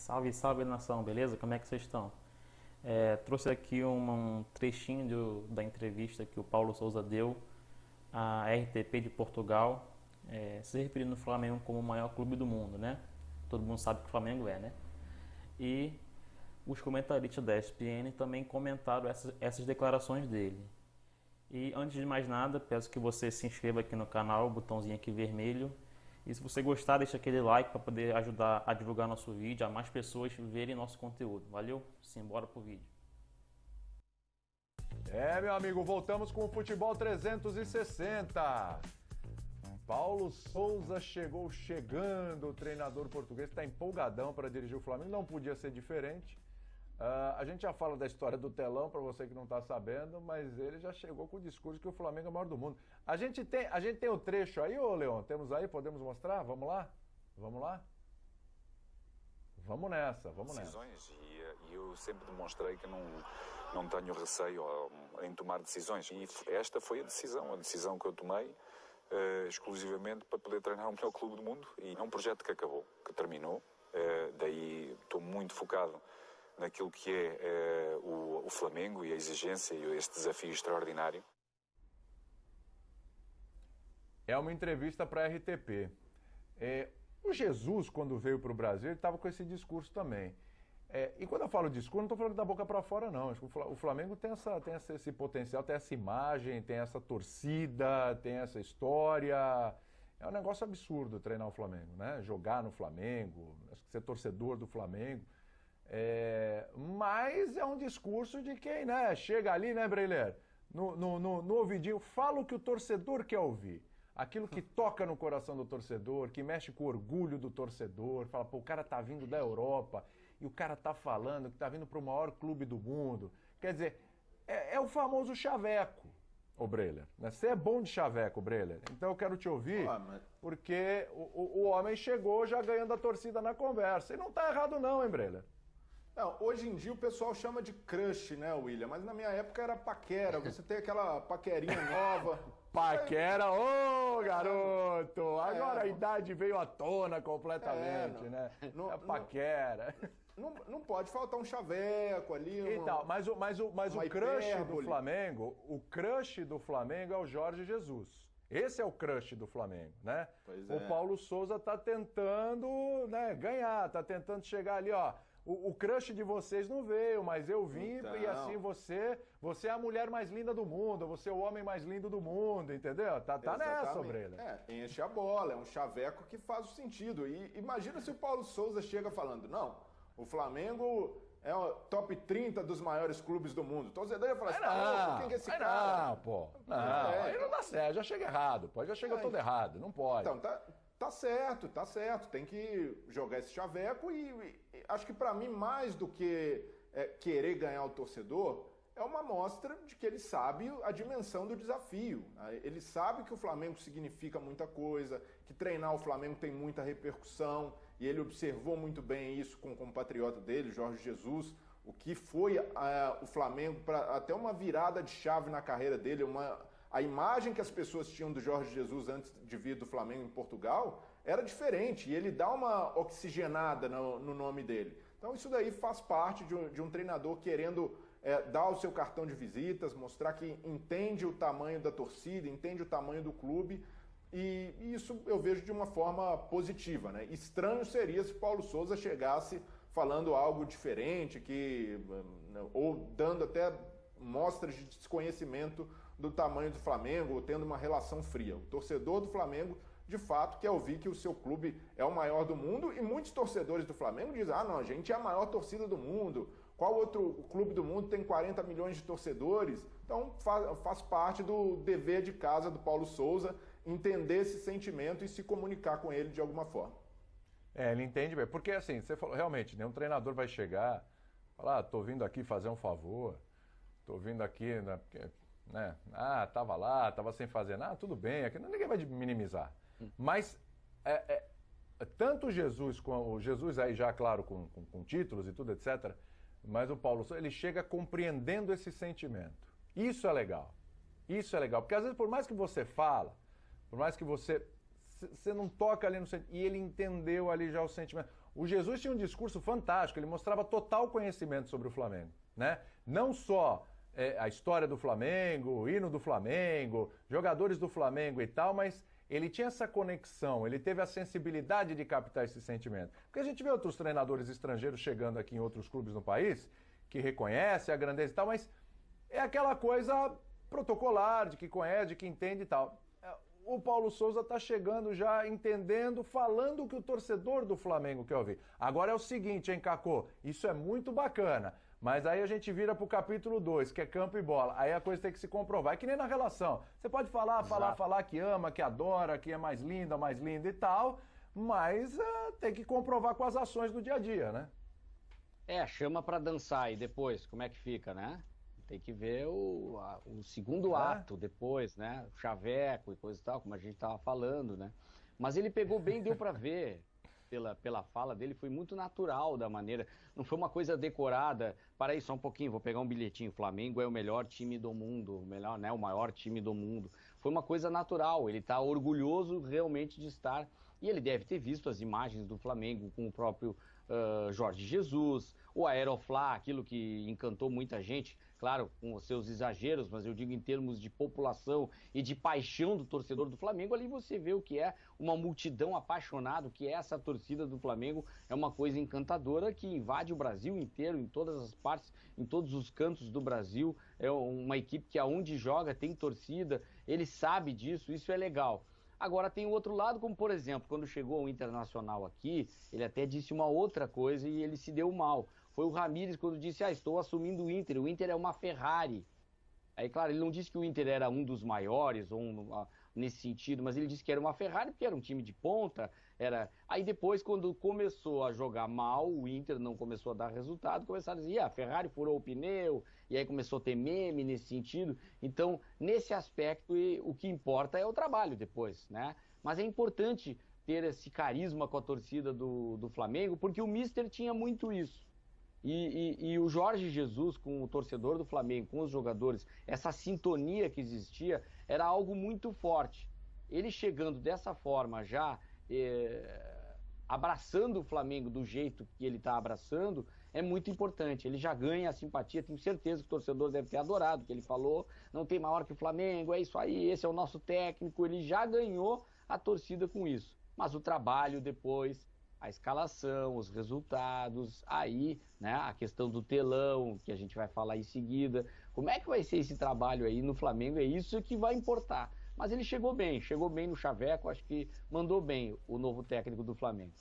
Salve, salve nação, beleza? Como é que vocês estão? Trouxe aqui um trechinho da entrevista que o Paulo Sousa deu à RTP de Portugal, se referindo ao Flamengo como o maior clube do mundo, né? Todo mundo sabe que o Flamengo é, né? E os comentaristas da ESPN também comentaram essas declarações dele. E antes de mais nada, peço que você se inscreva aqui no canal, o botãozinho aqui vermelho. E se você gostar, deixa aquele like para poder ajudar a divulgar nosso vídeo, a mais pessoas verem nosso conteúdo. Valeu? Simbora pro vídeo. Meu amigo, voltamos com o Futebol 360. Paulo Sousa chegando, o treinador português está empolgadão para dirigir o Flamengo, não podia ser diferente. A gente já fala da história do telão, para você que não está sabendo, mas ele já chegou com o discurso que o Flamengo é o maior do mundo. A gente tem o trecho aí, ô Leon? Temos aí? Podemos mostrar? Vamos lá? Vamos lá? Vamos nessa. Decisões, e eu sempre demonstrei que não tenho receio em tomar decisões. E esta foi a decisão que eu tomei exclusivamente para poder treinar o melhor clube do mundo. E é um projeto que acabou, que terminou. Daí estou muito focado naquilo que é o Flamengo e a exigência e este desafio extraordinário. É uma entrevista para a RTP. O Jesus, quando veio para o Brasil, ele estava com esse discurso também. E quando eu falo discurso, não estou falando da boca para fora, não. Acho que o Flamengo tem esse potencial, tem essa imagem, tem essa torcida, tem essa história. É um negócio absurdo treinar o Flamengo, né? Jogar no Flamengo, acho que ser torcedor do Flamengo. Mas é um discurso de quem, né? Chega ali, né, Breiler? No ouvidinho, fala o que o torcedor quer ouvir. Aquilo que toca no coração do torcedor, que mexe com o orgulho do torcedor. Fala, pô, o cara tá vindo da Europa e o cara tá falando que tá vindo pro maior clube do mundo. Quer dizer, é o famoso chaveco, ô Breiler. Você é bom de chaveco, Breiler. Então eu quero te ouvir, porque o homem chegou já ganhando a torcida na conversa. E não tá errado não, hein, Breiler? Não, hoje em dia o pessoal chama de crush, né, William? Mas na minha época era paquera. Você tem aquela paquerinha nova. Paquera, ô garoto! Agora a idade veio à tona completamente, né? A paquera. Não pode faltar um chaveco ali. Então, mas o crush do Flamengo, o crush do Flamengo é o Jorge Jesus. Esse é o crush do Flamengo, né? Pois O Paulo Sousa tá tentando, né, ganhar, tá tentando chegar ali, ó. O crush de vocês não veio, mas eu vim então... e assim você é a mulher mais linda do mundo, você é o homem mais lindo do mundo, entendeu? Tá nessa, Breiler. Enche a bola, é um chaveco que faz o sentido. E imagina se o Paulo Sousa chega falando, não, o Flamengo é o top 30 dos maiores clubes do mundo. O torcedor ia falar assim, quem é esse cara? Não, pô. Não, aí não dá certo, já chega errado, já chega todo errado, não pode. Então, tá certo. Tem que jogar esse chaveco e acho que para mim, mais do que querer ganhar o torcedor, é uma mostra de que ele sabe a dimensão do desafio. Ele sabe que o Flamengo significa muita coisa, que treinar o Flamengo tem muita repercussão, e ele observou muito bem isso com o compatriota dele, Jorge Jesus, o que foi o Flamengo para até uma virada de chave na carreira dele, a imagem que as pessoas tinham do Jorge Jesus antes de vir do Flamengo em Portugal era diferente, e ele dá uma oxigenada no nome dele. Então isso daí faz parte de um treinador querendo dar o seu cartão de visitas, mostrar que entende o tamanho da torcida, entende o tamanho do clube, e isso eu vejo de uma forma positiva, né? Estranho seria se Paulo Sousa chegasse falando algo diferente, ou dando até mostras de desconhecimento do tamanho do Flamengo, ou tendo uma relação fria. O torcedor do Flamengo, de fato, quer ouvir que o seu clube é o maior do mundo, e muitos torcedores do Flamengo dizem, não, a gente é a maior torcida do mundo, qual outro clube do mundo tem 40 milhões de torcedores? Então faz parte do dever de casa do Paulo Sousa entender esse sentimento e se comunicar com ele de alguma forma. Ele entende bem, porque assim, você falou, realmente, nenhum treinador vai chegar, falar, tô vindo aqui fazer um favor, tô vindo aqui, né, tava lá, tava sem fazer nada, tudo bem, aqui ninguém vai minimizar. Mas tanto o Jesus aí já, claro, com títulos e tudo, etc., mas o Paulo Sousa, ele chega compreendendo esse sentimento. Isso é legal, porque às vezes por mais que você fala, por mais que você você não toca ali no sentimento. E ele entendeu ali já o sentimento. O Jesus tinha um discurso fantástico, ele mostrava total conhecimento sobre o Flamengo, né? Não só a história do Flamengo, o hino do Flamengo, jogadores do Flamengo e tal, mas ele tinha essa conexão, ele teve a sensibilidade de captar esse sentimento. Porque a gente vê outros treinadores estrangeiros chegando aqui em outros clubes no país, que reconhecem a grandeza e tal, mas é aquela coisa protocolar, de que conhece, de que entende e tal. O Paulo Souza está chegando já entendendo, falando o que o torcedor do Flamengo quer ouvir. Agora é o seguinte, hein, Cacô? Isso é muito bacana, mas aí a gente vira pro capítulo 2, que é campo e bola. Aí a coisa tem que se comprovar. É que nem na relação. Você pode falar que ama, que adora, que é mais linda e tal, mas tem que comprovar com as ações do dia a dia, né? Chama pra dançar e depois, como é que fica, né? Tem que ver o segundo ato depois, né? O chaveco e coisa e tal, como a gente tava falando, né? Mas ele pegou bem, deu pra ver pela fala dele, foi muito natural da maneira, não foi uma coisa decorada. Para aí só um pouquinho, vou pegar um bilhetinho. O Flamengo é o melhor time do mundo, o maior time do mundo. Foi uma coisa natural, ele tá orgulhoso realmente de estar, e ele deve ter visto as imagens do Flamengo com o próprio Jorge Jesus, o Aeroflá, aquilo que encantou muita gente, claro, com os seus exageros, mas eu digo em termos de população e de paixão do torcedor do Flamengo. Ali você vê o que é uma multidão apaixonada, o que é essa torcida do Flamengo. É uma coisa encantadora que invade o Brasil inteiro, em todas as partes, em todos os cantos do Brasil. É uma equipe que aonde joga tem torcida, ele sabe disso, isso é legal. Agora tem o outro lado, como por exemplo, quando chegou o Internacional aqui, ele até disse uma outra coisa e ele se deu mal. Foi o Ramírez quando disse, estou assumindo o Inter é uma Ferrari. Aí, claro, ele não disse que o Inter era um dos maiores, nesse sentido, mas ele disse que era uma Ferrari porque era um time de ponta. Aí depois, quando começou a jogar mal, o Inter não começou a dar resultado, começaram a dizer, a Ferrari furou o pneu, e aí começou a ter meme nesse sentido. Então, nesse aspecto, o que importa é o trabalho depois, né? Mas é importante ter esse carisma com a torcida do Flamengo, porque o Mister tinha muito isso. E o Jorge Jesus com o torcedor do Flamengo, com os jogadores, essa sintonia que existia, era algo muito forte. Ele chegando dessa forma já, abraçando o Flamengo do jeito que ele está abraçando, é muito importante. Ele já ganha a simpatia, tenho certeza que o torcedor deve ter adorado o que ele falou, não tem maior que o Flamengo, é isso aí, esse é o nosso técnico. Ele já ganhou a torcida com isso. Mas o trabalho depois, a escalação, os resultados, aí, né, a questão do telão, que a gente vai falar em seguida, como é que vai ser esse trabalho aí no Flamengo, é isso que vai importar. Mas ele chegou bem no chaveco, acho que mandou bem o novo técnico do Flamengo.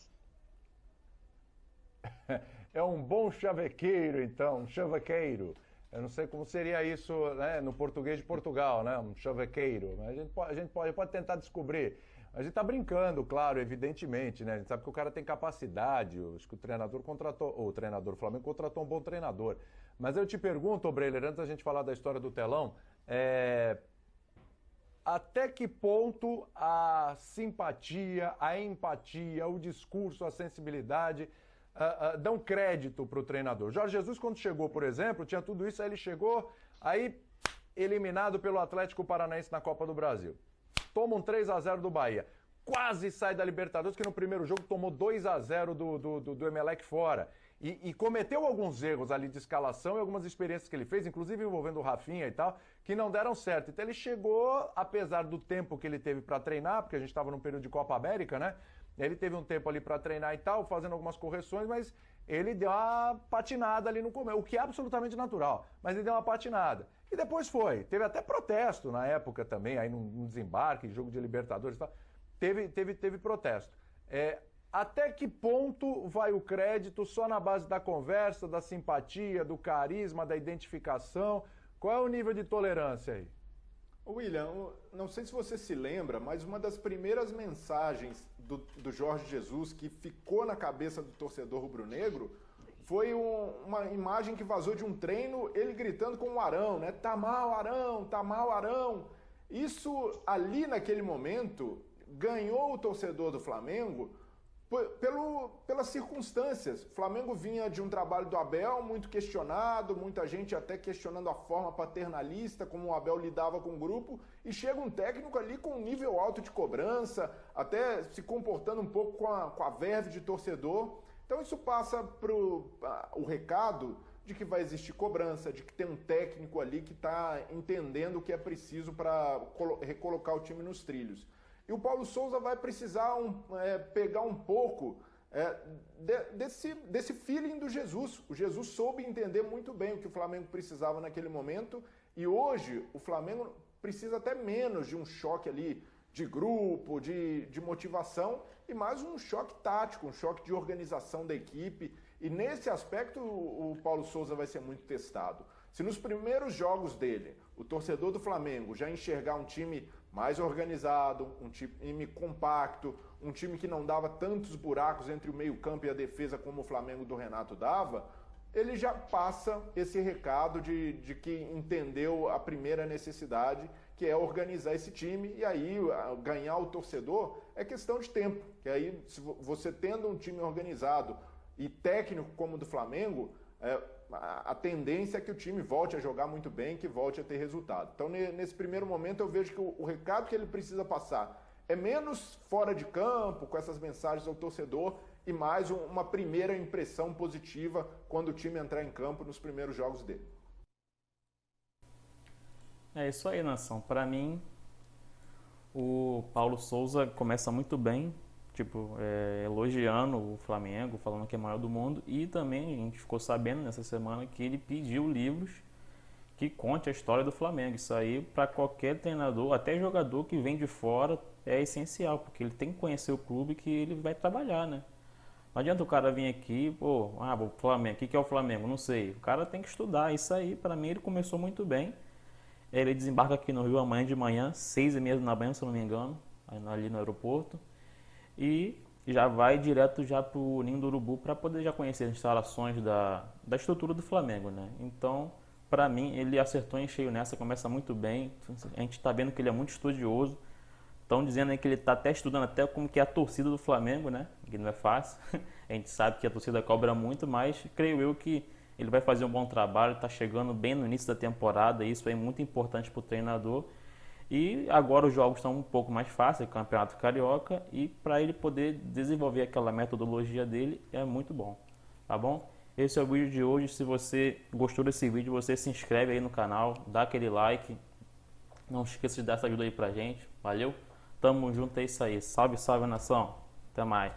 É um bom chavequeiro, então, um chavequeiro. Eu não sei como seria isso, né, no português de Portugal, né, um chavequeiro. Mas a gente pode tentar descobrir. A gente está brincando, claro, evidentemente, né? A gente sabe que o cara tem capacidade, acho que o treinador o Flamengo contratou um bom treinador. Mas eu te pergunto, Breiler, antes da gente falar da história do telão, até que ponto a simpatia, a empatia, o discurso, a sensibilidade dão crédito para o treinador? Jorge Jesus, quando chegou, por exemplo, tinha tudo isso, aí ele chegou, aí eliminado pelo Atlético Paranaense na Copa do Brasil. Toma um 3-0 do Bahia. Quase sai da Libertadores, que no primeiro jogo tomou 2-0 do Emelec fora. E cometeu alguns erros ali de escalação e algumas experiências que ele fez, inclusive envolvendo o Rafinha e tal, que não deram certo. Então ele chegou, apesar do tempo que ele teve para treinar, porque a gente estava num período de Copa América, né? Ele teve um tempo ali para treinar e tal, fazendo algumas correções, mas ele deu uma patinada ali no começo, o que é absolutamente natural, mas ele deu uma patinada. E depois teve até protesto na época também, aí num desembarque, jogo de Libertadores e tal, teve protesto. Até que ponto vai o crédito só na base da conversa, da simpatia, do carisma, da identificação? Qual é o nível de tolerância aí? William, não sei se você se lembra, mas uma das primeiras mensagens do Jorge Jesus que ficou na cabeça do torcedor rubro-negro foi uma imagem que vazou de um treino, ele gritando com o Arão, né? Tá mal, Arão, tá mal, Arão. Isso ali naquele momento ganhou o torcedor do Flamengo pelas circunstâncias. O Flamengo vinha de um trabalho do Abel muito questionado, muita gente até questionando a forma paternalista como o Abel lidava com o grupo, e chega um técnico ali com um nível alto de cobrança, até se comportando um pouco com a verve de torcedor. Então isso passa o recado de que vai existir cobrança, de que tem um técnico ali que está entendendo o que é preciso para recolocar o time nos trilhos. E o Paulo Souza vai precisar pegar um pouco desse feeling do Jesus. O Jesus soube entender muito bem o que o Flamengo precisava naquele momento, e hoje o Flamengo precisa até menos de um choque ali de grupo, de motivação, e mais um choque tático, um choque de organização da equipe. E nesse aspecto o Paulo Souza vai ser muito testado. Se nos primeiros jogos dele, o torcedor do Flamengo já enxergar um time mais organizado, um time compacto, um time que não dava tantos buracos entre o meio-campo e a defesa como o Flamengo do Renato dava, ele já passa esse recado de que entendeu a primeira necessidade, que é organizar esse time, e aí ganhar o torcedor é questão de tempo. Que aí, se você tendo um time organizado e técnico como o do Flamengo, a tendência é que o time volte a jogar muito bem, que volte a ter resultado. Então, nesse primeiro momento, eu vejo que o recado que ele precisa passar é menos fora de campo, com essas mensagens ao torcedor, e mais uma primeira impressão positiva quando o time entrar em campo nos primeiros jogos dele. É isso aí, nação. Para mim, o Paulo Souza começa muito bem, elogiando o Flamengo, falando que é o maior do mundo, e também a gente ficou sabendo nessa semana que ele pediu livros que conte a história do Flamengo. Isso aí, para qualquer treinador, até jogador que vem de fora, é essencial, porque ele tem que conhecer o clube que ele vai trabalhar, né? Não adianta o cara vir aqui, o Flamengo, o que é o Flamengo? Não sei. O cara tem que estudar. Isso aí, para mim, ele começou muito bem. Ele desembarca aqui no Rio amanhã de manhã, 6h30 da manhã, se eu não me engano, ali no aeroporto. E já vai direto já para o Ninho do Urubu para poder já conhecer as instalações da estrutura do Flamengo, né? Então, para mim, ele acertou em cheio nessa, começa muito bem. A gente está vendo que ele é muito estudioso. Estão dizendo aí que ele está até estudando até como que é a torcida do Flamengo, né? Que não é fácil. A gente sabe que a torcida cobra muito, mas creio eu que ele vai fazer um bom trabalho. Está chegando bem no início da temporada, e isso é muito importante para o treinador. E agora os jogos estão um pouco mais fáceis, Campeonato Carioca, e para ele poder desenvolver aquela metodologia dele é muito bom, tá bom? Esse é o vídeo de hoje. Se você gostou desse vídeo, você se inscreve aí no canal, dá aquele like. Não esqueça de dar essa ajuda aí pra gente, valeu? Tamo junto, é isso aí. Salve, salve, nação. Até mais.